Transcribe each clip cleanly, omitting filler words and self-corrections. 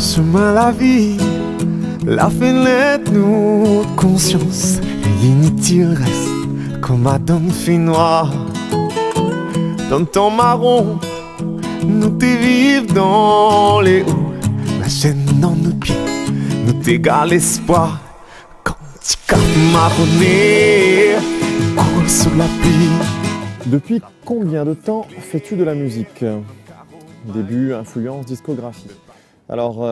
Chemin la vie, la fenêtre nous conscience et l'inutile reste comme à donne fait noir. Dans ton marron, nous te vivons dans les hauts, la chaîne dans nos pieds, nous t'égale l'espoir. Quand tu capes marronné, coule sous la pluie. Depuis combien de temps fais-tu de la musique? Début, influence, discographie. Alors,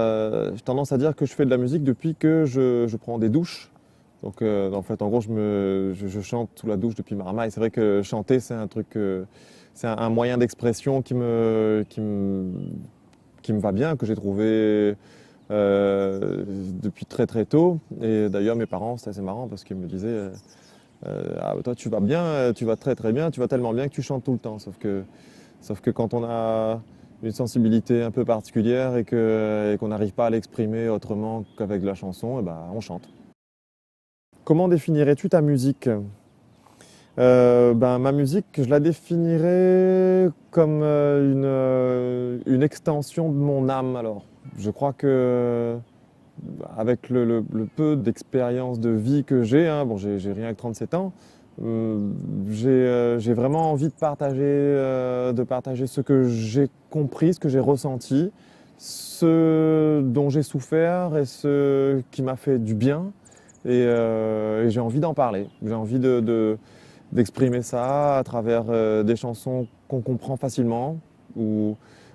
j'ai tendance à dire que je fais de la musique depuis que je prends des douches. Donc, en fait, en gros, je chante sous la douche depuis ma maman. Et c'est vrai que chanter, c'est un truc, c'est un moyen d'expression qui me va bien, que j'ai trouvé depuis très très tôt. Et d'ailleurs, mes parents, c'était assez marrant parce qu'ils me disaient ah, toi, tu vas bien, tu vas très très bien, tu vas tellement bien que tu chantes tout le temps. Sauf que quand on a une sensibilité un peu particulière et qu'on n'arrive pas à l'exprimer autrement qu'avec de la chanson, et ben, on chante. Comment définirais-tu ta musique? Ma musique, je la définirais comme une extension de mon âme. Alors, je crois que avec le peu d'expérience de vie que j'ai, hein, bon, j'ai rien que 37 ans, j'ai vraiment envie de partager ce que j'ai compris, ce que j'ai ressenti, ce dont j'ai souffert et ce qui m'a fait du bien. Et j'ai envie d'en parler. J'ai envie d'exprimer ça à travers des chansons qu'on comprend facilement ou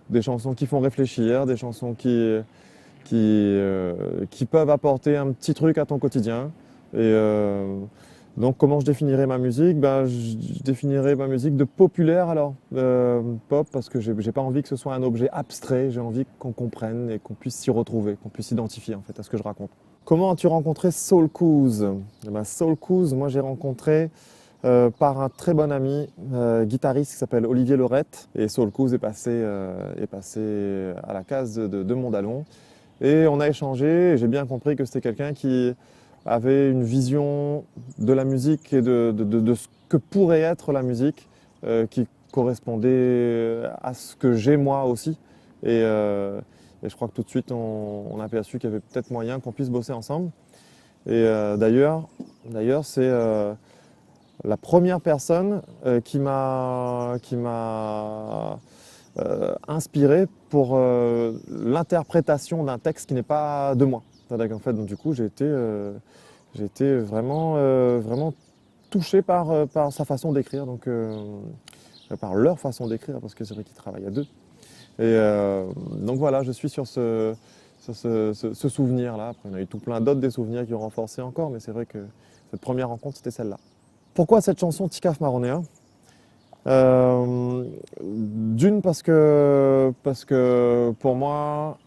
des chansons qui font réfléchir, des chansons qui peuvent apporter un petit truc à ton quotidien. Donc comment je définirais ma musique? Je définirais ma musique de populaire alors, pop, parce que j'ai pas envie que ce soit un objet abstrait, j'ai envie qu'on comprenne et qu'on puisse s'y retrouver, qu'on puisse s'identifier en fait à ce que je raconte. Comment as-tu rencontré Soul Couz? Soul Couz, moi j'ai rencontré par un très bon ami guitariste qui s'appelle Olivier Lorette, et Soul Couz est passé à la case de Mondalon. Et on a échangé, et j'ai bien compris que c'était quelqu'un qui avait une vision de la musique et de ce que pourrait être la musique qui correspondait à ce que j'ai moi aussi. Et je crois que tout de suite on a aperçu qu'il y avait peut-être moyen qu'on puisse bosser ensemble. Et d'ailleurs, c'est la première personne qui m'a inspiré pour l'interprétation d'un texte qui n'est pas de moi. En fait, donc, du coup, j'ai été vraiment touché par sa façon d'écrire, donc par leur façon d'écrire, parce que c'est vrai qu'ils travaillent à deux. Et donc voilà, je suis sur ce souvenir-là. Après, on a eu tout plein d'autres des souvenirs qui ont renforcé encore, mais c'est vrai que cette première rencontre, c'était celle-là. Pourquoi cette chanson Ticaf Marronnéen? D'une parce que pour moi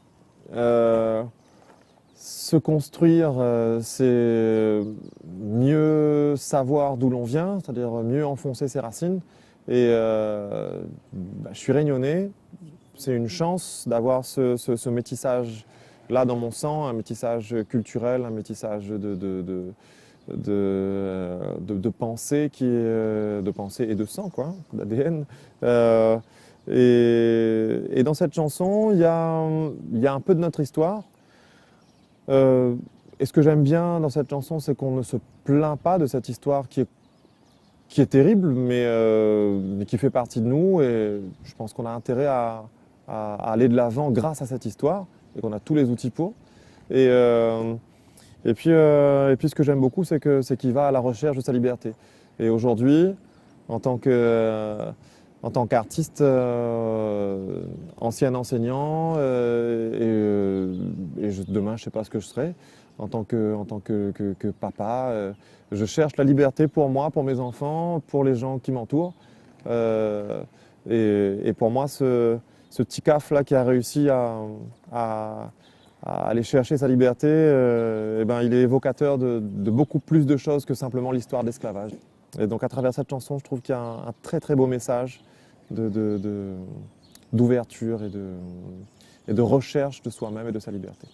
se construire c'est mieux savoir d'où l'on vient, c'est-à-dire mieux enfoncer ses racines. Et je suis réunionnais, c'est une chance d'avoir ce métissage là dans mon sang, un métissage culturel, un métissage de pensée de pensée et de sang, quoi, d'ADN. Et dans cette chanson, il y a un peu de notre histoire. Et ce que j'aime bien dans cette chanson, c'est qu'on ne se plaint pas de cette histoire qui est terrible, mais qui fait partie de nous. Et je pense qu'on a intérêt à aller de l'avant grâce à cette histoire, et qu'on a tous les outils pour. Et puis ce que j'aime beaucoup, c'est qu'il va à la recherche de sa liberté. Et aujourd'hui, en tant qu'artiste, ancien enseignant, demain, je ne sais pas ce que je serai, en tant que papa, je cherche la liberté pour moi, pour mes enfants, pour les gens qui m'entourent. Et pour moi, ce Ticaf là qui a réussi à aller chercher sa liberté, il est évocateur de beaucoup plus de choses que simplement l'histoire d'esclavage. Et donc à travers cette chanson, je trouve qu'il y a un très très beau message d'ouverture et de recherche de soi-même et de sa liberté.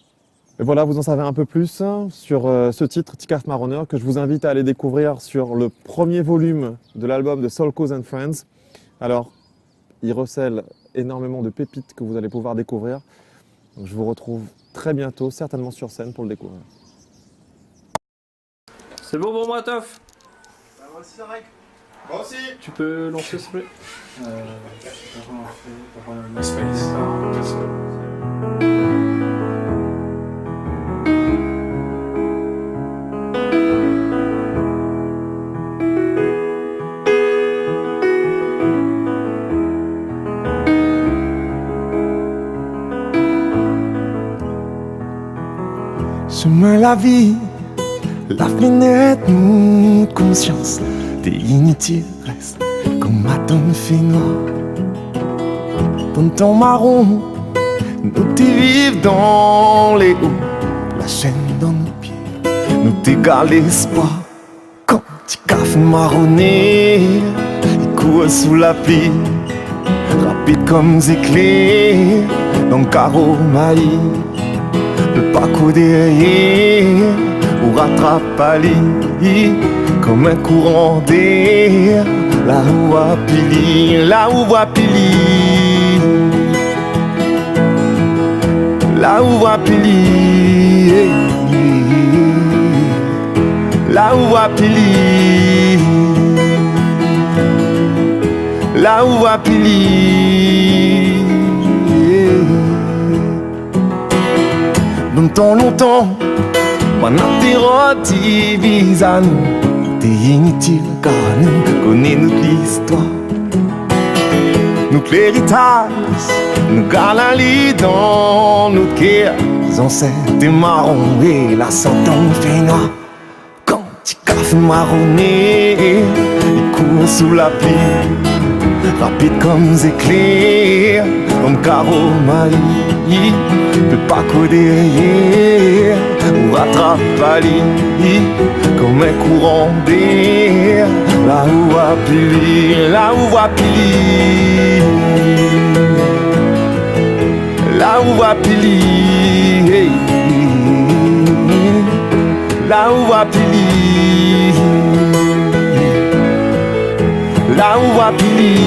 Et voilà, vous en savez un peu plus sur ce titre, Ticaf Marronneur, que je vous invite à aller découvrir sur le premier volume de l'album de Soul Couz and Friends. Alors, il recèle énormément de pépites que vous allez pouvoir découvrir. Donc, je vous retrouve très bientôt, certainement sur scène pour le découvrir. C'est bon pour moi, Toff? Moi aussi, Tarek. Moi aussi. Tu peux lancer ce bruit? Chemin la vie, la fenêtre, nous de conscience, t'es inutile, reste comme ma tonne fait noir. Dans ton marron, nous t'y vivons dans les hauts, la chaîne dans nos pieds, nous t'égale l'espoir. Quand tu café marronné, il court sous la pluie, rapide comme des éclairs, dans le carreau maïs. Le parcours derrière, ou rattrape à lit, comme un courant d'air. Là où va pili, là où va pili, là où va pili, là où va pili, là où va pili. Longtemps, moi n'ai rôti vis à nous. T'es inutile car nous connaissons notre histoire. Notre héritage, nous gardons lit dans notre cœur. Les ancêtres marrons et la santon fait noir. Quand tu café marronné, il court sous la pluie, rapide comme des éclairs, comme carreau maïs. Peut pas courir derrière ou rattrape à lit, comme un courant d'air. Là où va pili, là où va pili, là où va pili, là où va pili, là où va pili.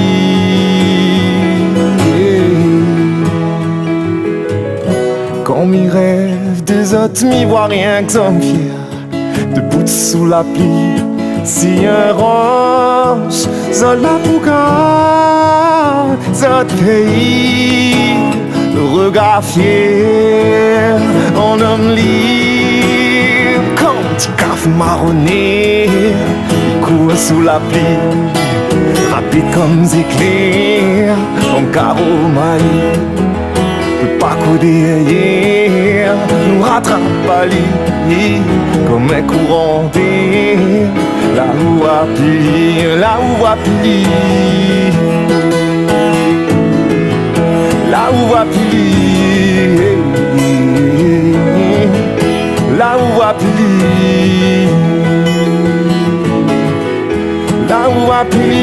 Quand m'y rêve, deux autres m'y voient rien que ça me fier. Debout sous la pluie, si un roche, ça la bouga, ça te pays, le regard fier, en homme libre. Quand tu café marronné, il court sous la pluie, rapide comme des éclairs, comme carreau maïs. Peut pas courir derrière, nous rattrape à lit, comme un courant d'air. Là où va pili, là où va pili, là où va pili, là où va pili, là où va pili.